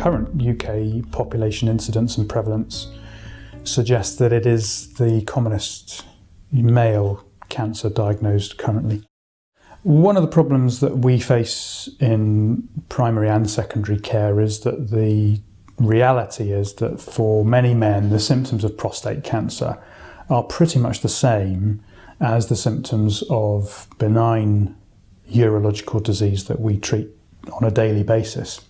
current UK population incidence and prevalence suggests that it is the commonest male cancer diagnosed currently. One of the problems that we face in primary and secondary care is that the reality is that for many men, the symptoms of prostate cancer are pretty much the same as the symptoms of benign urological disease that we treat on a daily basis.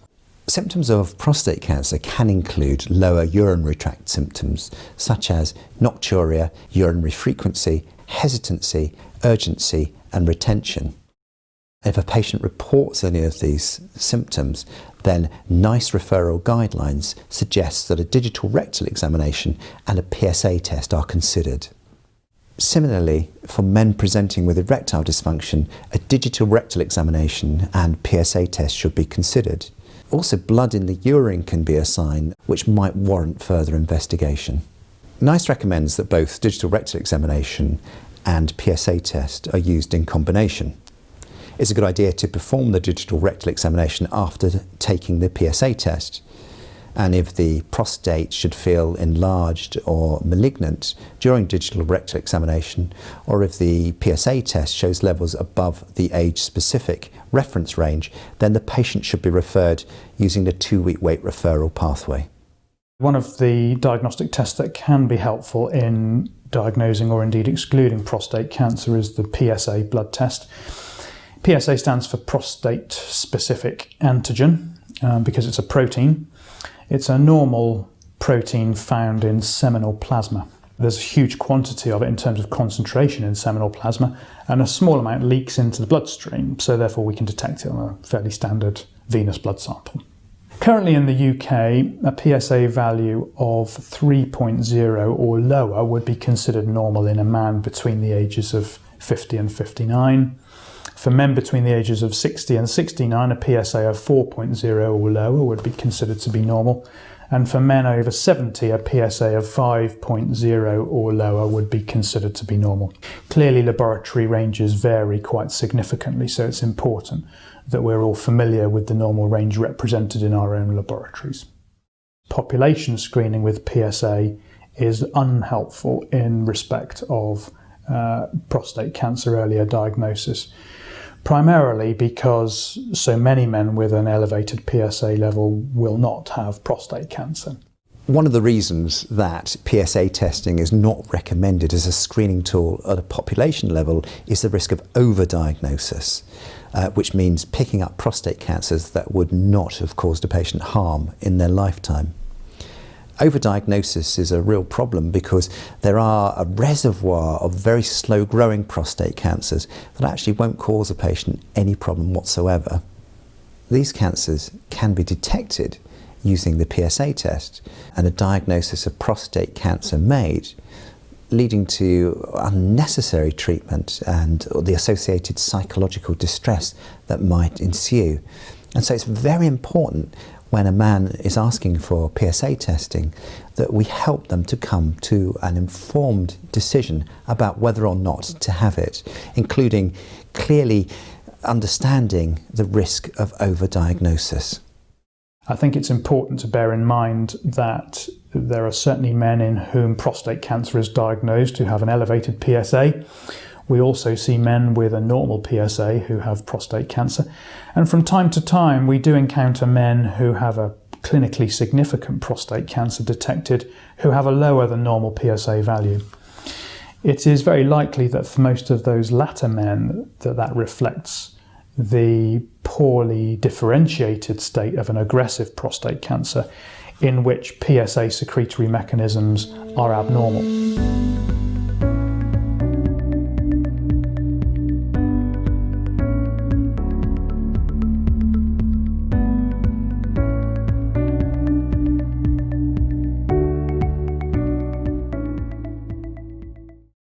Symptoms of prostate cancer can include lower urinary tract symptoms such as nocturia, urinary frequency, hesitancy, urgency and retention. If a patient reports any of these symptoms, then NICE referral guidelines suggest that a digital rectal examination and a PSA test are considered. Similarly, for men presenting with erectile dysfunction, a digital rectal examination and PSA test should be considered. Also, blood in the urine can be a sign which might warrant further investigation. NICE recommends that both digital rectal examination and PSA test are used in combination. It's a good idea to perform the digital rectal examination after taking the PSA test. And if the prostate should feel enlarged or malignant during digital rectal examination, or if the PSA test shows levels above the age-specific reference range, then the patient should be referred using the 2-week wait referral pathway. One of the diagnostic tests that can be helpful in diagnosing or indeed excluding prostate cancer is the PSA blood test. PSA stands for prostate-specific antigen because it's a protein. It's a normal protein found in seminal plasma. There's a huge quantity of it in terms of concentration in seminal plasma, and a small amount leaks into the bloodstream, so therefore we can detect it on a fairly standard venous blood sample. Currently in the UK, a PSA value of 3.0 or lower would be considered normal in a man between the ages of 50 and 59. For men between the ages of 60 and 69, a PSA of 4.0 or lower would be considered to be normal. And for men over 70, a PSA of 5.0 or lower would be considered to be normal. Clearly, laboratory ranges vary quite significantly, so it's important that we're all familiar with the normal range represented in our own laboratories. Population screening with PSA is unhelpful in respect of prostate cancer earlier diagnosis, primarily because so many men with an elevated PSA level will not have prostate cancer. One of the reasons that PSA testing is not recommended as a screening tool at a population level is the risk of overdiagnosis, which means picking up prostate cancers that would not have caused a patient harm in their lifetime. Overdiagnosis is a real problem because there are a reservoir of very slow-growing prostate cancers that actually won't cause a patient any problem whatsoever. These cancers can be detected using the PSA test and a diagnosis of prostate cancer made, leading to unnecessary treatment and the associated psychological distress that might ensue. And so it's very important when a man is asking for PSA testing that we help them to come to an informed decision about whether or not to have it, including clearly understanding the risk of overdiagnosis. I think it's important to bear in mind that there are certainly men in whom prostate cancer is diagnosed who have an elevated PSA. We also see men with a normal PSA who have prostate cancer. And from time to time, we do encounter men who have a clinically significant prostate cancer detected who have a lower than normal PSA value. It is very likely that for most of those latter men that reflects the poorly differentiated state of an aggressive prostate cancer in which PSA secretory mechanisms are abnormal.